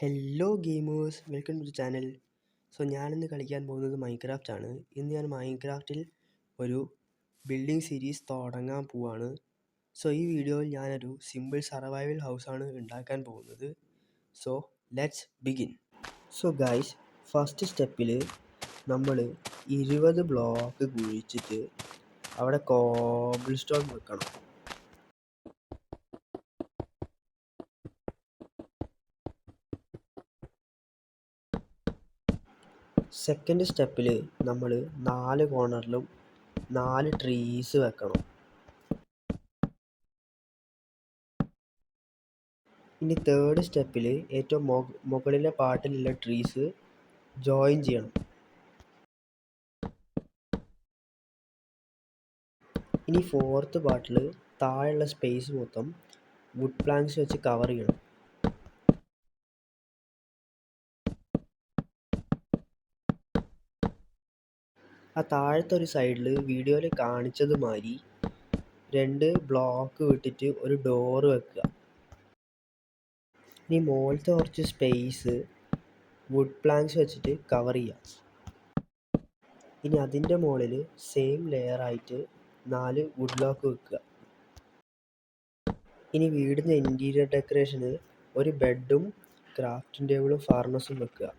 Hello gamers, welcome to the channel. ഞാനിന്ന് കളിക്കാൻ പോകുന്നത് മൈൻക്രാഫ്റ്റ് ആണ്. ഇന്ന് ഞാൻ മൈൻക്രാഫ്റ്റിൽ ഒരു ബിൽഡിംഗ് സീരീസ് തുടങ്ങാൻ പോവാണ്. ഈ വീഡിയോയിൽ ഞാനൊരു സിമ്പിൾ സർവൈവൽ ഹൗസാണ് ഉണ്ടാക്കാൻ പോകുന്നത്. Let's begin. ഗൈസ്, ഫസ്റ്റ് സ്റ്റെപ്പിൽ നമ്മൾ 20 ബ്ലോക്ക് കുഴിച്ചിട്ട് അവിടെ കോബിൾ സ്റ്റോൺ വെക്കണം. സെക്കൻഡ് സ്റ്റെപ്പിൽ നമ്മൾ 4 കോർണറിലും 4 ട്രീസ് വെക്കണം. ഇനി തേർഡ് സ്റ്റെപ്പിൽ ഏറ്റവും മുകളിലെ പാർട്ടിലുള്ള ട്രീസ് ജോയിൻ ചെയ്യണം. ഇനി ഫോർത്ത് പാർട്ടിൽ താഴെയുള്ള സ്പേസ് മൊത്തം വുഡ് പ്ലാങ്ക്സ് വെച്ച് കവർ ചെയ്യണം. ആ താഴത്തെ ഒരു സൈഡിൽ വീഡിയോയിൽ കാണിച്ചതുമാതിരി 2 ബ്ലോക്ക് വിട്ടിട്ട് ഒരു ഡോറ് വെക്കുക. ഇനി മുകളിലത്തെ കുറച്ച് സ്പേസ് വുഡ് പ്ലാങ്ക്സ് വെച്ചിട്ട് കവർ ചെയ്യുക. ഇനി അതിൻ്റെ മുകളിൽ സെയിം ലെയറായിട്ട് 4 വുഡ് ബ്ലോക്ക് വെക്കുക. ഇനി വീടിൻ്റെ ഇൻറ്റീരിയർ ഡെക്കറേഷന് ഒരു ബെഡും ക്രാഫ്റ്റിംഗ് ടേബിളും ഫർണസും വെക്കുക.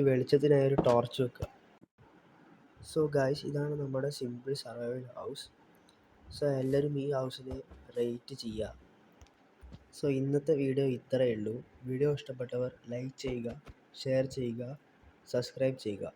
വെളിച്ചത്തിനായി ഒരു ടോർച്ച് വെക്കുക. ഗൈസ്, ഇതാണ് നമ്മുടെ സിമ്പിൾ സർവൈവൽ ഹൗസ്. എല്ലാവരും ഈ ഹൗസിനെ റേറ്റ് ചെയ്യുക. ഇന്നത്തെ വീഡിയോ ഇത്രയേ ഉള്ളൂ. വീഡിയോ ഇഷ്ടപ്പെട്ടവർ ലൈക്ക് ചെയ്യുക, ഷെയർ ചെയ്യുക, സബ്സ്ക്രൈബ് ചെയ്യുക.